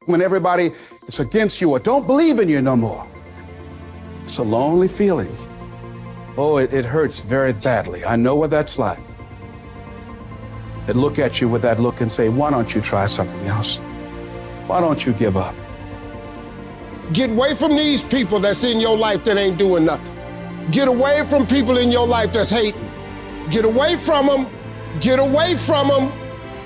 when everybody is against you or don't believe in you no more. It's a lonely feeling. Oh, it hurts very badly. I know what that's like. They look at you with that look and say, why don't you try something else? Why don't you give up? Get away from these people that's in your life that ain't doing nothing. Get away from people in your life that's hating. Get away from them. Get away from them.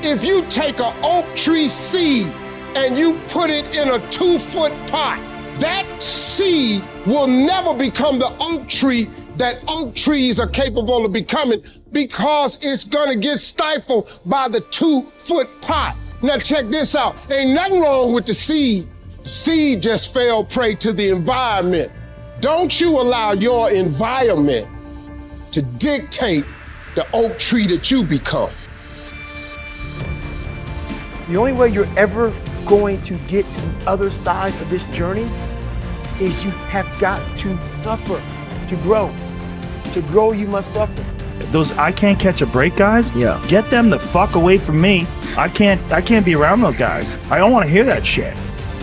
If you take an oak tree seed and you put it in a 2-foot pot, that seed will never become the oak tree that oak trees are capable of becoming, because it's gonna get stifled by the 2-foot pot. Now check this out. Ain't nothing wrong with the seed. Seed just fell prey to the environment. Don't you allow your environment to dictate the oak tree that you become. The only way you're ever going to get to the other side of this journey is you have got to suffer to grow. To grow, you must suffer. Those I can't catch a break guys, Yeah. get them the fuck away from me. I can't be around those guys. I don't want to hear that shit.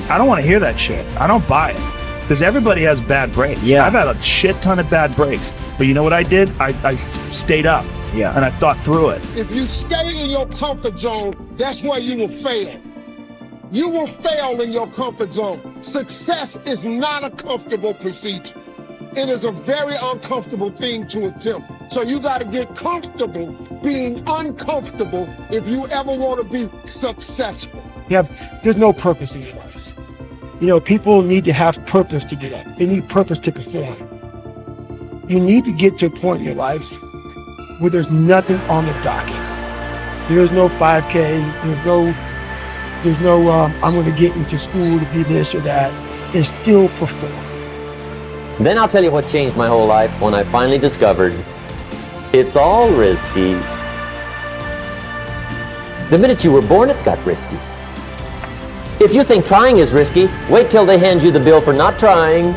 I don't want to hear that shit. I don't buy it. Because everybody has bad breaks. Yeah. I've had a shit ton of bad breaks. But you know what I did? I stayed up. Yeah. And I thought through it. If you stay in your comfort zone, that's where you will fail. You will fail in your comfort zone. Success is not a comfortable procedure. It is a very uncomfortable thing to attempt. So you got to get comfortable being uncomfortable if you ever want to be successful. There's no purpose in your life. You know, people need to have purpose to get up. They need purpose to perform. You need to get to a point in your life where there's nothing on the docket. There's no 5K. There's no I'm going to get into school to be this or that, and still perform. Then I'll tell you what changed my whole life when I finally discovered it's all risky. The minute you were born, it got risky. If you think trying is risky, wait till they hand you the bill for not trying.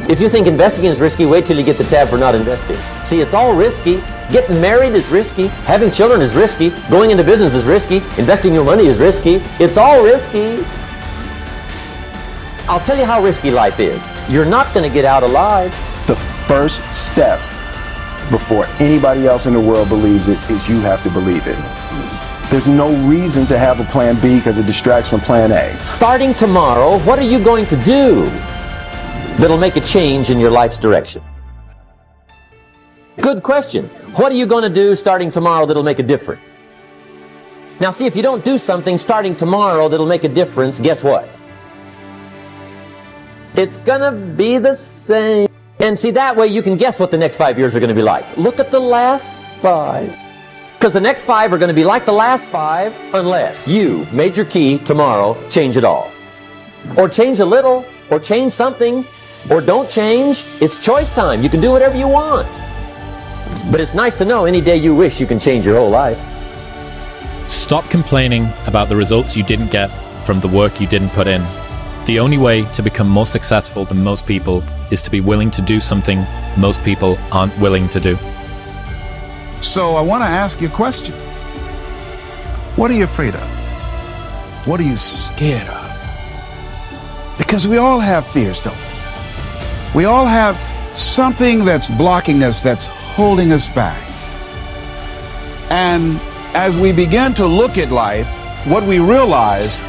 If you think investing is risky, wait till you get the tab for not investing. See, it's all risky. Getting married is risky. Having children is risky. Going into business is risky. Investing your money is risky. It's all risky. I'll tell you how risky life is. You're not going to get out alive. The first step before anybody else in the world believes it is you have to believe it. There's no reason to have a plan B because it distracts from plan A. Starting tomorrow, what are you going to do that'll make a change in your life's direction? Good question. What are you going to do starting tomorrow that'll make a difference? Now see, if you don't do something starting tomorrow that'll make a difference, guess what? It's gonna be the same. And see, that way you can guess what the next 5 years are gonna be like. Look at the last 5. Because the next 5 are gonna be like the last 5 unless you, major key, tomorrow, change it all. Or change a little, or change something, or don't change. It's choice time. You can do whatever you want. But it's nice to know any day you wish you can change your whole life. Stop complaining about the results you didn't get from the work you didn't put in. The only way to become more successful than most people is to be willing to do something most people aren't willing to do. So I want to ask you a question. What are you afraid of? What are you scared of? Because we all have fears, don't we? We all have something that's blocking us, that's holding us back. And as we begin to look at life, what we realize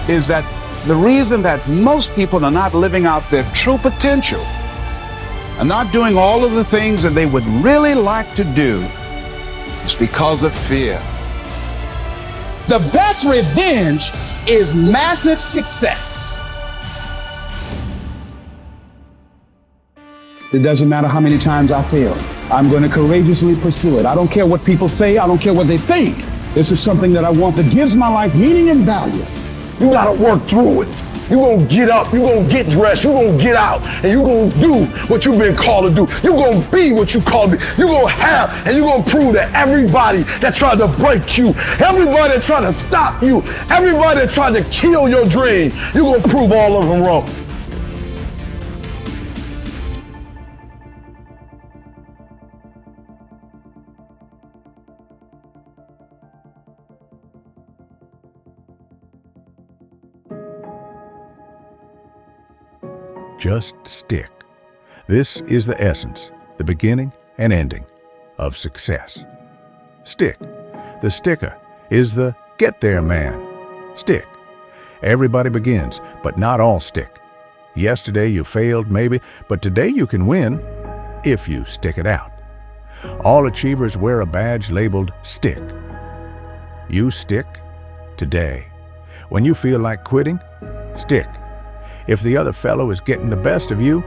is that the reason that most people are not living out their true potential and not doing all of the things that they would really like to do is because of fear. The best revenge is massive success. It doesn't matter how many times I fail. I'm going to courageously pursue it. I don't care what people say. I don't care what they think. This is something that I want that gives my life meaning and value. You gotta work through it. You're gonna get up, you're gonna get dressed, you're gonna get out, and you're gonna do what you've been called to do. You're gonna be what you called to be. You're gonna have, and you're gonna prove to everybody that tried to break you, everybody that tried to stop you, everybody that tried to kill your dream, you're gonna prove all of them wrong. Just stick. This is the essence, the beginning and ending of success. Stick. The sticker is the get there man. Stick. Everybody begins, but not all stick. Yesterday you failed maybe, but today you can win if you stick it out. All achievers wear a badge labeled stick. You stick today. When you feel like quitting, stick. If the other fellow is getting the best of you,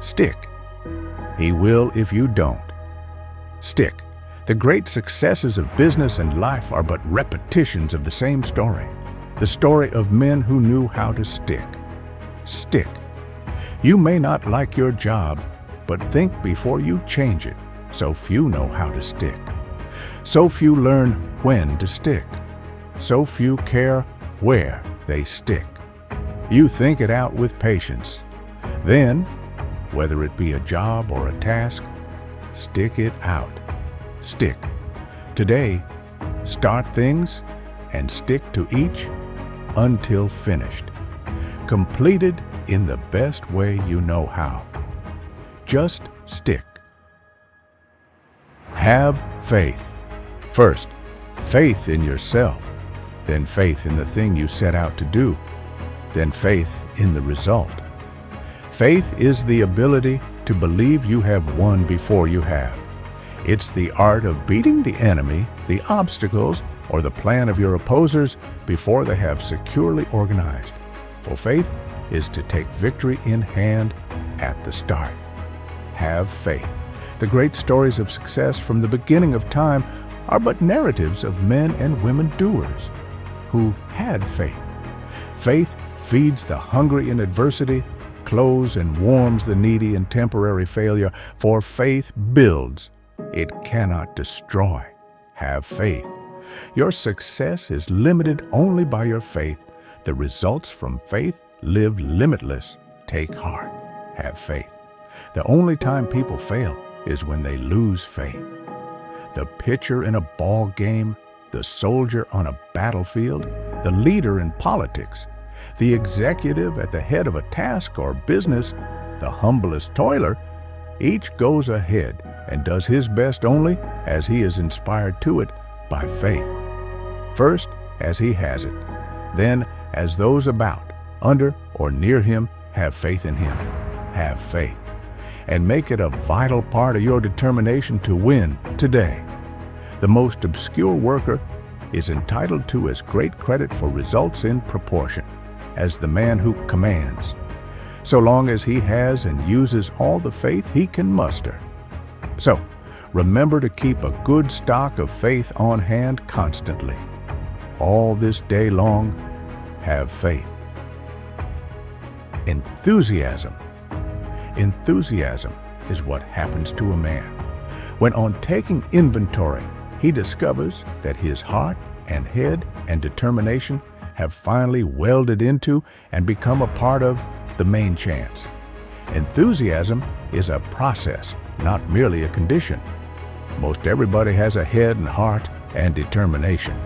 stick. He will if you don't. Stick. The great successes of business and life are but repetitions of the same story. The story of men who knew how to stick. Stick. You may not like your job, but think before you change it. So few know how to stick. So few learn when to stick. So few care where they stick. You think it out with patience. Then, whether it be a job or a task, stick it out. Stick. Today, start things and stick to each until finished. Completed in the best way you know how. Just stick. Have faith. First, faith in yourself. Then faith in the thing you set out to do. Then faith in the result. Faith is the ability to believe you have won before you have. It's the art of beating the enemy, the obstacles, or the plan of your opposers before they have securely organized. For faith is to take victory in hand at the start. Have faith. The great stories of success from the beginning of time are but narratives of men and women doers who had faith. Faith feeds the hungry in adversity, clothes and warms the needy in temporary failure, for faith builds. It cannot destroy. Have faith. Your success is limited only by your faith. The results from faith live limitless. Take heart. Have faith. The only time people fail is when they lose faith. The pitcher in a ball game, the soldier on a battlefield, the leader in politics, the executive at the head of a task or business, the humblest toiler, each goes ahead and does his best only as he is inspired to it by faith. First, as he has it, then as those about, under, or near him have faith in him. Have faith, and make it a vital part of your determination to win today. The most obscure worker is entitled to as great credit for results in proportion as the man who commands, so long as he has and uses all the faith he can muster. So, remember to keep a good stock of faith on hand constantly. All this day long, have faith. Enthusiasm. Enthusiasm is what happens to a man when, on taking inventory, he discovers that his heart and head and determination have finally welded into and become a part of the main chance. Enthusiasm is a process, not merely a condition. Most everybody has a head and heart and determination.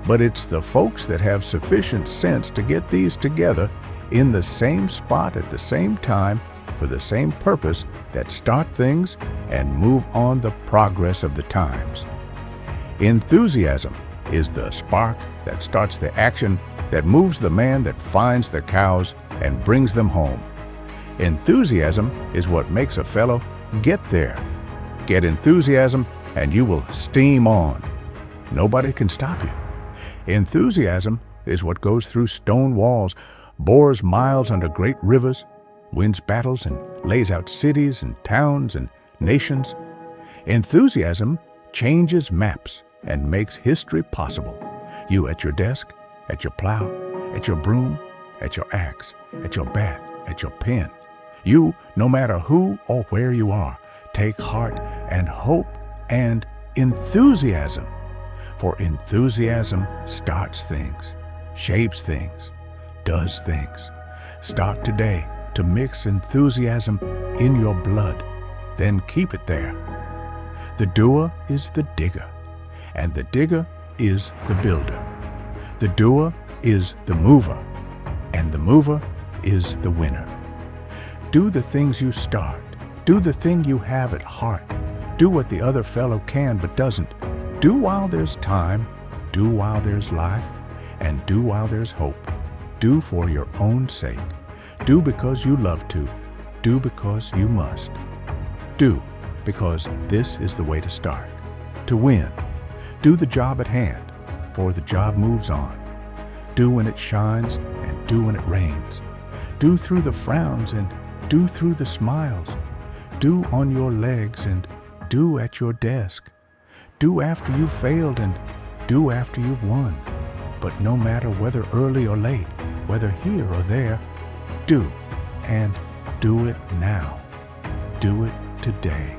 But it's the folks that have sufficient sense to get these together in the same spot at the same time for the same purpose that start things and move on the progress of the times. Enthusiasm is the spark that starts the action that moves the man that finds the cows and brings them home. Enthusiasm is what makes a fellow get there. Get enthusiasm and you will steam on. Nobody can stop you. Enthusiasm is what goes through stone walls, bores miles under great rivers, wins battles and lays out cities and towns and nations. Enthusiasm changes maps and makes history possible. You at your desk, at your plow, at your broom, at your axe, at your bat, at your pen. You, no matter who or where you are, take heart and hope and enthusiasm. For enthusiasm starts things, shapes things, does things. Start today to mix enthusiasm in your blood, then keep it there. The doer is the digger, and the digger is the builder. The doer is the mover, and the mover is the winner. Do the things you start. Do the thing you have at heart. Do what the other fellow can but doesn't. Do while there's time. Do while there's life. And do while there's hope. Do for your own sake. Do because you love to. Do because you must. Do because this is the way to start. To win. Do the job at hand, for the job moves on. Do when it shines and do when it rains. Do through the frowns and do through the smiles. Do on your legs and do at your desk. Do after you've failed and do after you've won. But no matter whether early or late, whether here or there, do, and do it now. Do it today.